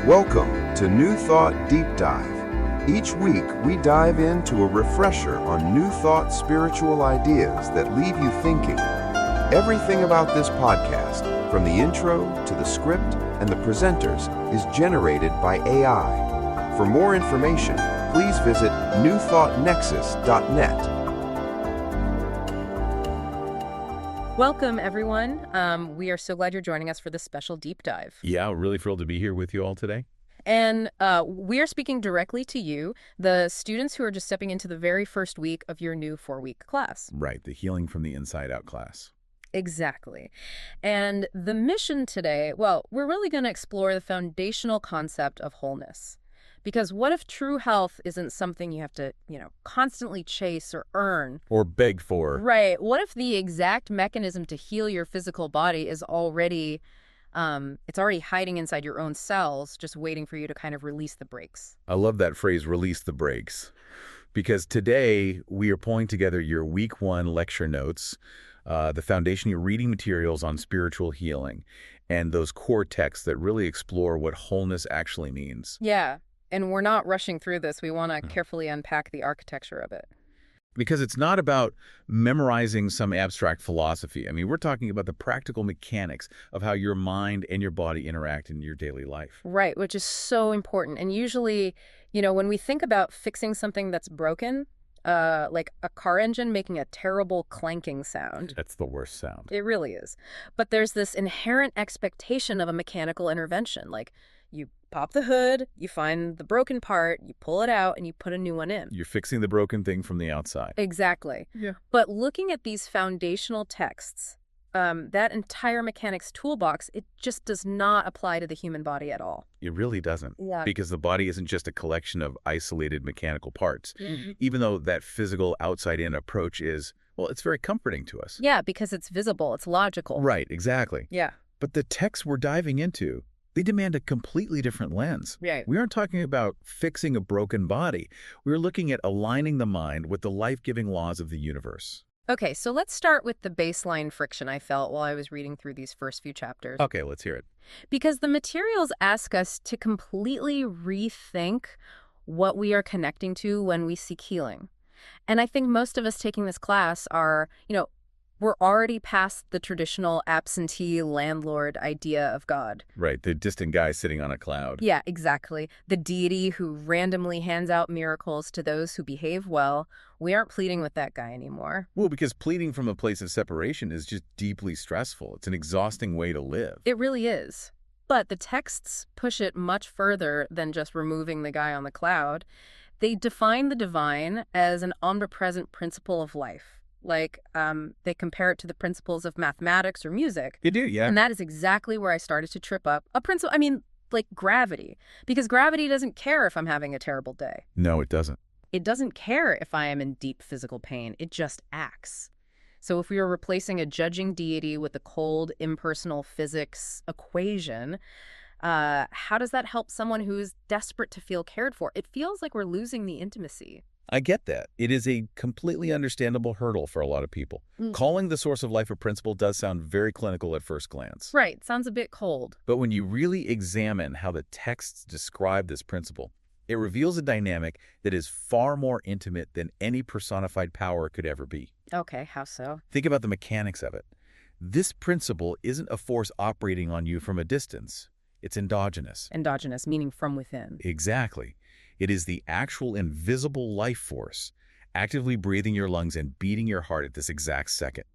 Welcome to New Thought Deep Dive. Each week, we dive into a refresher on New Thought spiritual ideas that leave you thinking. Everything about this podcast, from the intro to the script and the presenters, is generated by AI. For more information, please visit newthoughtnexus.net. Welcome, everyone. We are so glad you're joining us for this special deep dive. Yeah, we're really thrilled to be here with you all today. And we are speaking directly to you, the students who are just stepping into the very first week of your new 4-week class. Right, the Healing from the Inside Out class. Exactly. And the mission today, well, we're really going to explore the foundational concept of wholeness. Because what if true health isn't something you have to, constantly chase or earn? Or beg for. Right. What if the exact mechanism to heal your physical body is already, it's already hiding inside your own cells, just waiting for you to kind of release the brakes? I love that phrase, release the brakes. Because today we are pulling together your week 1 lecture notes, the foundation, your reading materials on spiritual healing, and those core texts that really explore what wholeness actually means. Yeah. And we're not rushing through this. We want to carefully unpack the architecture of it. Because it's not about memorizing some abstract philosophy. I mean, we're talking about the practical mechanics of how your mind and your body interact in your daily life. Right, which is so important. And usually, when we think about fixing something that's broken, like a car engine making a terrible clanking sound. That's the worst sound. It really is. But there's this inherent expectation of a mechanical intervention. Like, you pop the hood, you find the broken part, you pull it out, and you put a new one in. You're fixing the broken thing from the outside. Exactly. Yeah. But looking at these foundational texts, that entire mechanics toolbox, it just does not apply to the human body at all. It really doesn't. Yeah. Because the body isn't just a collection of isolated mechanical parts. Mm-hmm. Even though that physical outside-in approach is, well, it's very comforting to us. Yeah, because it's visible, it's logical. Right, exactly. Yeah. But the texts we're diving into, they demand a completely different lens. Right. We aren't talking about fixing a broken body. We're looking at aligning the mind with the life-giving laws of the universe. Okay, so let's start with the baseline friction I felt while I was reading through these first few chapters. Okay, let's hear it. Because the materials ask us to completely rethink what we are connecting to when we seek healing. And I think most of us taking this class are, we're already past the traditional absentee landlord idea of God. Right, the distant guy sitting on a cloud. Yeah, exactly. The deity who randomly hands out miracles to those who behave well. We aren't pleading with that guy anymore. Well, because pleading from a place of separation is just deeply stressful. It's an exhausting way to live. It really is. But the texts push it much further than just removing the guy on the cloud. They define the divine as an omnipresent principle of life. Like, they compare it to the principles of mathematics or music. You do, yeah. And that is exactly where I started to trip up. Like gravity. Because gravity doesn't care if I'm having a terrible day. No, it doesn't. It doesn't care if I am in deep physical pain. It just acts. So if we were replacing a judging deity with a cold, impersonal physics equation, how does that help someone who is desperate to feel cared for? It feels like we're losing the intimacy. I get that. It is a completely understandable hurdle for a lot of people. Calling the source of life a principle does sound very clinical at first glance. Right. Sounds a bit cold. But when you really examine how the texts describe this principle, it reveals a dynamic that is far more intimate than any personified power could ever be. Okay, how so? Think about the mechanics of it. This principle isn't a force operating on you from a distance. It's endogenous. Endogenous, meaning from within. Exactly. It is the actual invisible life force, actively breathing your lungs and beating your heart at this exact second.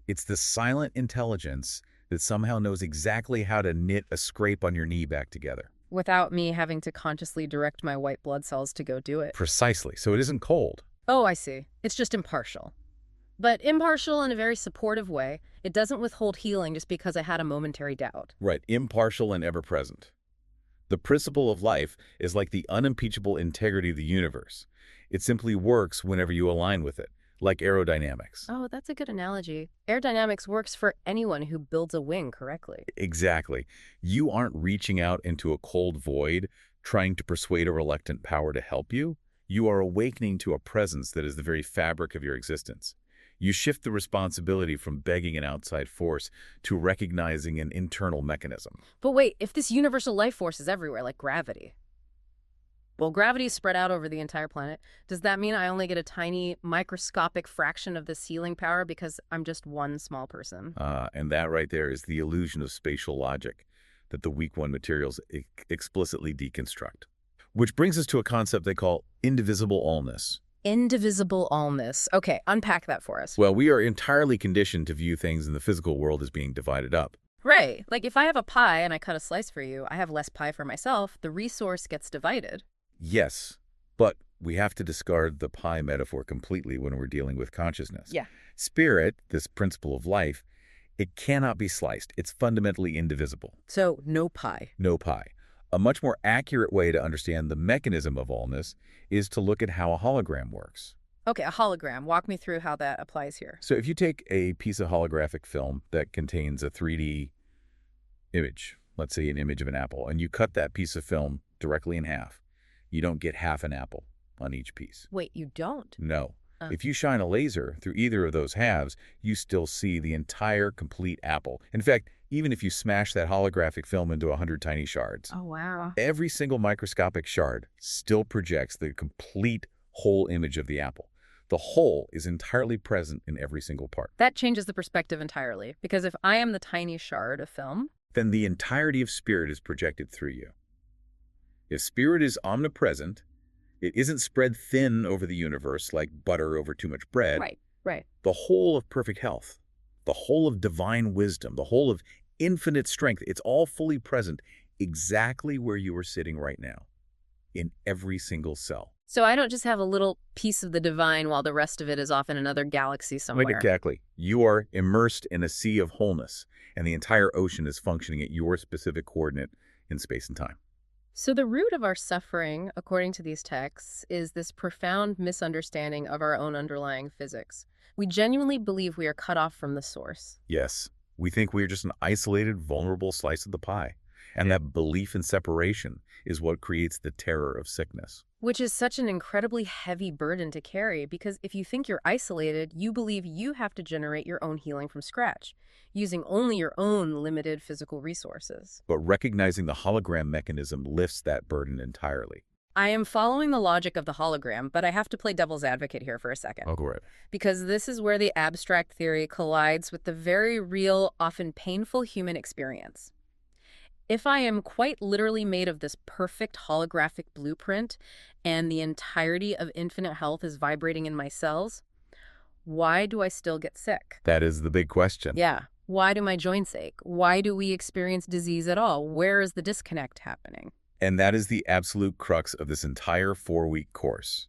It's the silent intelligence that somehow knows exactly how to knit a scrape on your knee back together. Without me having to consciously direct my white blood cells to go do it. Precisely. So it isn't cold. Oh, I see. It's just impartial. But impartial in a very supportive way. It doesn't withhold healing just because I had a momentary doubt. Right. Impartial and ever-present. The principle of life is like the unimpeachable integrity of the universe. It simply works whenever you align with it, like aerodynamics. Oh, that's a good analogy. Aerodynamics works for anyone who builds a wing correctly. Exactly. You aren't reaching out into a cold void, trying to persuade a reluctant power to help you. You are awakening to a presence that is the very fabric of your existence. You shift the responsibility from begging an outside force to recognizing an internal mechanism. But wait, if this universal life force is everywhere, like gravity, well, gravity is spread out over the entire planet. Does that mean I only get a tiny, microscopic fraction of this healing power because I'm just one small person? And that right there is the illusion of spatial logic that the week one materials explicitly deconstruct. Which brings us to a concept they call indivisible allness. Indivisible allness. Okay, unpack that for us. Well, we are entirely conditioned to view things in the physical world as being divided up. Right. Like if I have a pie and I cut a slice for you, I have less pie for myself. The resource gets divided. Yes, but we have to discard the pie metaphor completely when we're dealing with consciousness. Yeah. Spirit, this principle of life, it cannot be sliced. It's fundamentally indivisible. So no pie. No pie. A much more accurate way to understand the mechanism of allness is to look at how a hologram works. Okay, a hologram. Walk me through how that applies here. So if you take a piece of holographic film that contains a 3D image, let's say an image of an apple, and you cut that piece of film directly in half, you don't get half an apple on each piece. Wait, you don't? No. If you shine a laser through either of those halves, you still see the entire complete apple. In fact, even if you smash that holographic film into 100 tiny shards, Oh, wow. every single microscopic shard still projects the complete whole image of the apple. The whole is entirely present in every single part. That changes the perspective entirely, because if I am the tiny shard of film, Then the entirety of spirit is projected through you. If spirit is omnipresent, it isn't spread thin over the universe like butter over too much bread. right. The whole of perfect health, the whole of divine wisdom, the whole of infinite strength, it's all fully present exactly where you are sitting right now, in every single cell. So I don't just have a little piece of the divine while the rest of it is off in another galaxy somewhere. Right, exactly. You are immersed in a sea of wholeness, and the entire ocean is functioning at your specific coordinate in space and time. So the root of our suffering, according to these texts, is this profound misunderstanding of our own underlying physics. We genuinely believe we are cut off from the source. Yes, we think we're just an isolated, vulnerable slice of the pie. And that belief in separation is what creates the terror of sickness. Which is such an incredibly heavy burden to carry, because if you think you're isolated, you believe you have to generate your own healing from scratch, using only your own limited physical resources. But recognizing the hologram mechanism lifts that burden entirely. I am following the logic of the hologram, but I have to play devil's advocate here for a second. Oh, go right. Because this is where the abstract theory collides with the very real, often painful human experience. If I am quite literally made of this perfect holographic blueprint and the entirety of infinite health is vibrating in my cells, why do I still get sick? That is the big question. Yeah. Why do my joints ache? Why do we experience disease at all? Where is the disconnect happening? And that is the absolute crux of this entire 4-week course.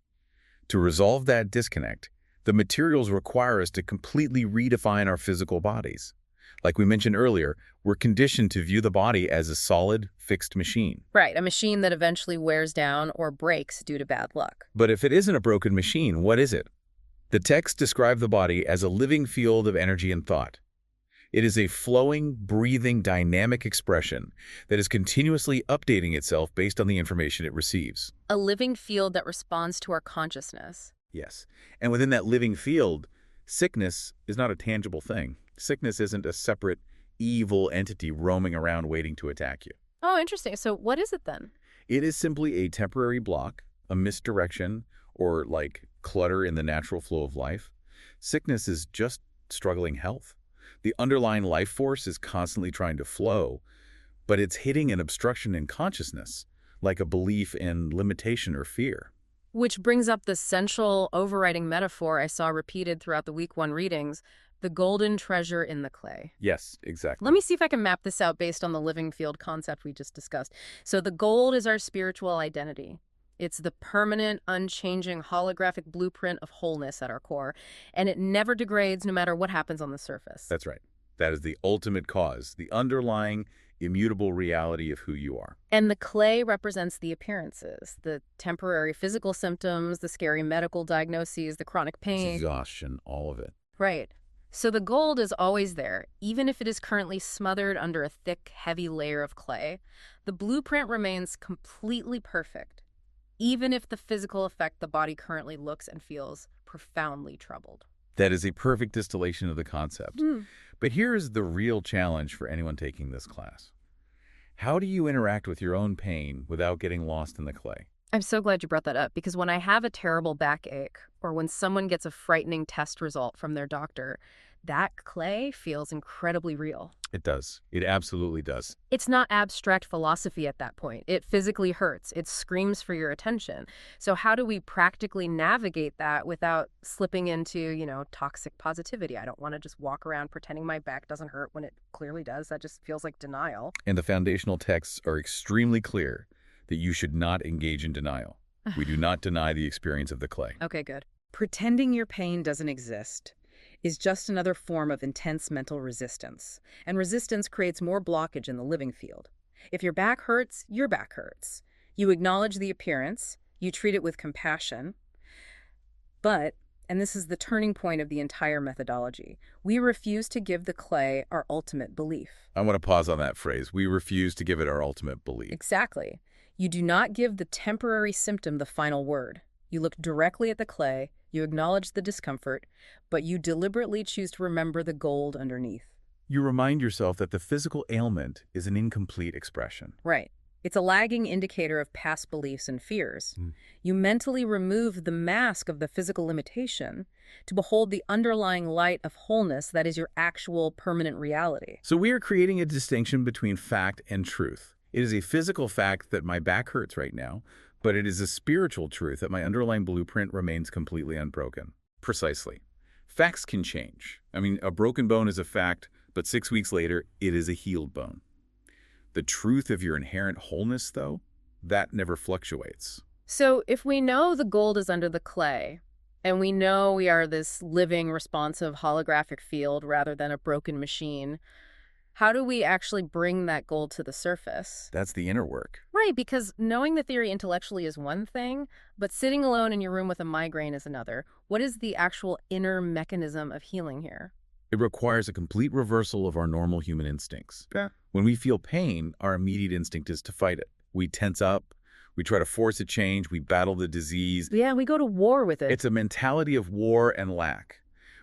To resolve that disconnect, the materials require us to completely redefine our physical bodies. Like we mentioned earlier, we're conditioned to view the body as a solid, fixed machine. Right, a machine that eventually wears down or breaks due to bad luck. But if it isn't a broken machine, what is it? The texts describe the body as a living field of energy and thought. It is a flowing, breathing, dynamic expression that is continuously updating itself based on the information it receives. A living field that responds to our consciousness. Yes. And within that living field, sickness is not a tangible thing. Sickness isn't a separate, evil entity roaming around waiting to attack you. Oh, interesting. So what is it then? It is simply a temporary block, a misdirection, or like clutter in the natural flow of life. Sickness is just struggling health. The underlying life force is constantly trying to flow, but it's hitting an obstruction in consciousness, like a belief in limitation or fear. Which brings up the central overriding metaphor I saw repeated throughout the week 1 readings, the golden treasure in the clay. Yes, exactly. Let me see if I can map this out based on the living field concept we just discussed. So the gold is our spiritual identity. It's the permanent, unchanging, holographic blueprint of wholeness at our core, and it never degrades no matter what happens on the surface. That's right. That is the ultimate cause, the underlying, immutable reality of who you are. And the clay represents the appearances, the temporary physical symptoms, the scary medical diagnoses, the chronic pain. Exhaustion, all of it. Right. So the gold is always there, even if it is currently smothered under a thick, heavy layer of clay. The blueprint remains completely perfect, even if the physical effect the body currently looks and feels profoundly troubled. That is a perfect distillation of the concept. But here is the real challenge for anyone taking this class. How do you interact with your own pain without getting lost in the clay? I'm so glad you brought that up, because when I have a terrible backache or when someone gets a frightening test result from their doctor, that clay feels incredibly real. It does. It absolutely does. It's not abstract philosophy at that point. It physically hurts. It screams for your attention. So how do we practically navigate that without slipping into, toxic positivity? I don't want to just walk around pretending my back doesn't hurt when it clearly does. That just feels like denial. And the foundational texts are extremely clear that you should not engage in denial. We do not deny the experience of the clay. Okay, good. Pretending your pain doesn't exist is just another form of intense mental resistance. And resistance creates more blockage in the living field. If your back hurts, your back hurts. You acknowledge the appearance, you treat it with compassion. But, and this is the turning point of the entire methodology, we refuse to give the clay our ultimate belief. I want to pause on that phrase. We refuse to give it our ultimate belief. Exactly. You do not give the temporary symptom the final word. You look directly at the clay, you acknowledge the discomfort, but you deliberately choose to remember the gold underneath. You remind yourself that the physical ailment is an incomplete expression. Right. It's a lagging indicator of past beliefs and fears. You mentally remove the mask of the physical limitation to behold the underlying light of wholeness that is your actual permanent reality. So we are creating a distinction between fact and truth. It is a physical fact that my back hurts right now, but it is a spiritual truth that my underlying blueprint remains completely unbroken. Precisely. Facts can change. I mean, a broken bone is a fact, but 6 weeks later, it is a healed bone. The truth of your inherent wholeness, though, that never fluctuates. So if we know the gold is under the clay, and we know we are this living, responsive, holographic field rather than a broken machine, how do we actually bring that gold to the surface? That's the inner work. Right, because knowing the theory intellectually is one thing, but sitting alone in your room with a migraine is another. What is the actual inner mechanism of healing here? It requires a complete reversal of our normal human instincts. When we feel pain, our immediate instinct is to fight it. We tense up, we try to force a change, we battle the disease. Yeah, we go to war with it. It's a mentality of war and lack.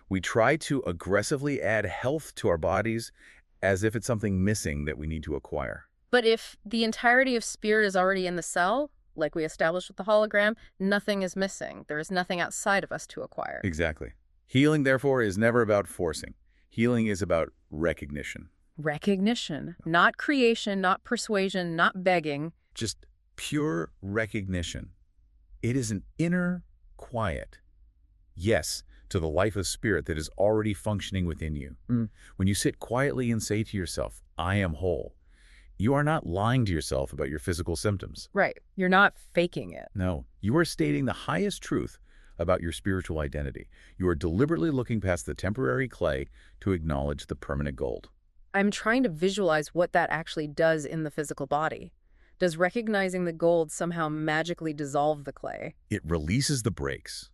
We try to aggressively add health to our bodies as if it's something missing that we need to acquire. But if the entirety of spirit is already in the cell, like we established with the hologram, nothing is missing. There is nothing outside of us to acquire. Exactly. Healing, therefore, is never about forcing. Healing is about recognition. Recognition. Not creation, not persuasion, not begging. Just pure recognition. It is an inner quiet. Yes, to the life of spirit that is already functioning within you. When you sit quietly and say to yourself, I am whole, you are not lying to yourself about your physical symptoms. Right. You're not faking it. No, you are stating the highest truth about your spiritual identity. You are deliberately looking past the temporary clay to acknowledge the permanent gold. I'm trying to visualize what that actually does in the physical body. Does recognizing the gold somehow magically dissolve the clay? It releases the brakes.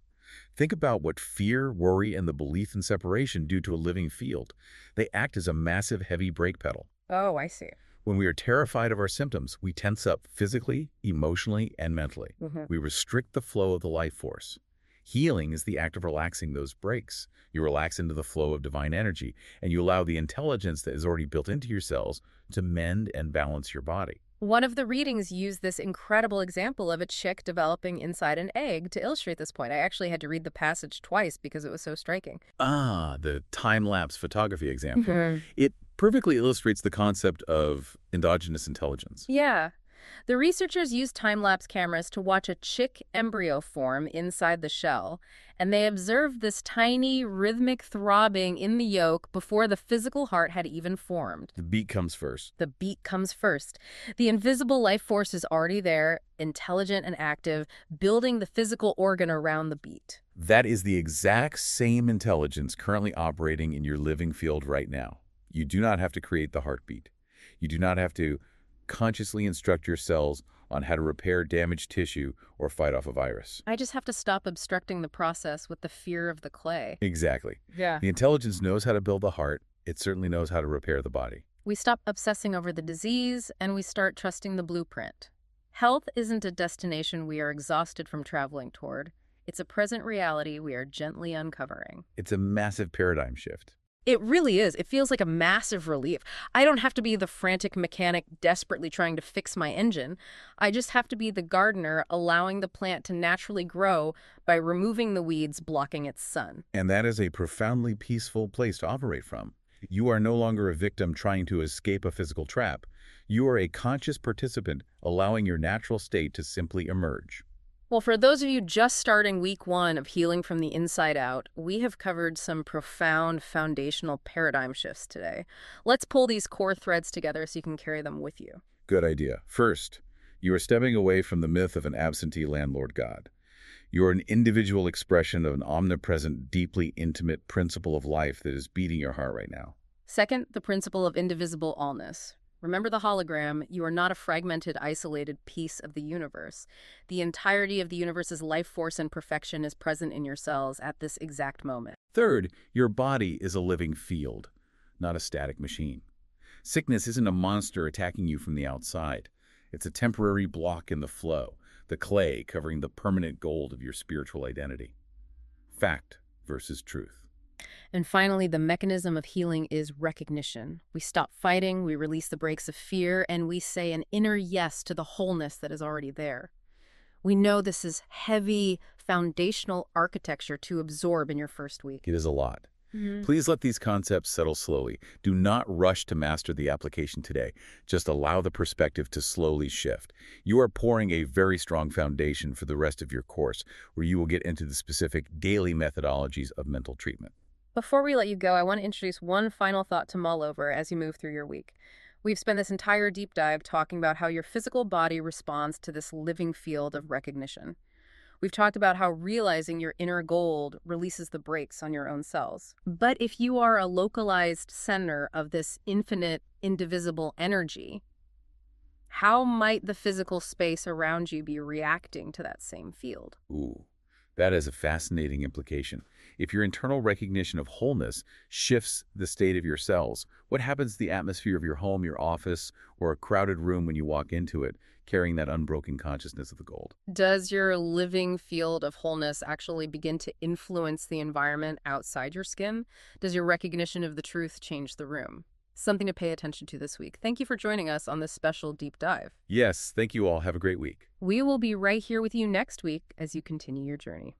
Think about what fear, worry, and the belief in separation do to a living field. They act as a massive, heavy brake pedal. Oh, I see. When we are terrified of our symptoms, we tense up physically, emotionally, and mentally. We restrict the flow of the life force. Healing is the act of relaxing those brakes. You relax into the flow of divine energy, and you allow the intelligence that is already built into your cells to mend and balance your body. One of the readings used this incredible example of a chick developing inside an egg to illustrate this point. I actually had to read the passage twice because it was so striking. Ah, the time-lapse photography example. It perfectly illustrates the concept of endogenous intelligence. Yeah. The researchers used time-lapse cameras to watch a chick embryo form inside the shell, and they observed this tiny, rhythmic throbbing in the yolk before the physical heart had even formed. The beat comes first. The beat comes first. The invisible life force is already there, intelligent and active, building the physical organ around the beat. That is the exact same intelligence currently operating in your living field right now. You do not have to create the heartbeat. You do not have to consciously instruct your cells on how to repair damaged tissue or fight off a virus. I just have to stop obstructing the process with the fear of the clay. Exactly. Yeah. The intelligence knows how to build the heart. It certainly knows how to repair the body. We stop obsessing over the disease, and we start trusting the blueprint. Health isn't a destination we are exhausted from traveling toward. It's a present reality we are gently uncovering. It's a massive paradigm shift. It really is. It feels like a massive relief. I don't have to be the frantic mechanic desperately trying to fix my engine. I just have to be the gardener allowing the plant to naturally grow by removing the weeds blocking its sun. And that is a profoundly peaceful place to operate from. You are no longer a victim trying to escape a physical trap. You are a conscious participant allowing your natural state to simply emerge. Well, for those of you just starting week 1 of Healing from the Inside Out, we have covered some profound foundational paradigm shifts today. Let's pull these core threads together so you can carry them with you. Good idea. First, you are stepping away from the myth of an absentee landlord God. You are an individual expression of an omnipresent, deeply intimate principle of life that is beating your heart right now. Second, the principle of indivisible allness. Remember the hologram, you are not a fragmented, isolated piece of the universe. The entirety of the universe's life force and perfection is present in your cells at this exact moment. Third, your body is a living field, not a static machine. Sickness isn't a monster attacking you from the outside. It's a temporary block in the flow, the clay covering the permanent gold of your spiritual identity. Fact versus truth. And finally, the mechanism of healing is recognition. We stop fighting, we release the brakes of fear, and we say an inner yes to the wholeness that is already there. We know this is heavy, foundational architecture to absorb in your first week. It is a lot. Please let these concepts settle slowly. Do not rush to master the application today. Just allow the perspective to slowly shift. You are pouring a very strong foundation for the rest of your course, where you will get into the specific daily methodologies of mental treatment. Before we let you go, I want to introduce one final thought to mull over as you move through your week. We've spent this entire deep dive talking about how your physical body responds to this living field of recognition. We've talked about how realizing your inner gold releases the brakes on your own cells. But if you are a localized center of this infinite, indivisible energy, how might the physical space around you be reacting to that same field? Ooh, that is a fascinating implication. If your internal recognition of wholeness shifts the state of your cells, what happens to the atmosphere of your home, your office, or a crowded room when you walk into it, carrying that unbroken consciousness of the gold? Does your living field of wholeness actually begin to influence the environment outside your skin? Does your recognition of the truth change the room? Something to pay attention to this week. Thank you for joining us on this special deep dive. Yes, thank you all. Have a great week. We will be right here with you next week as you continue your journey.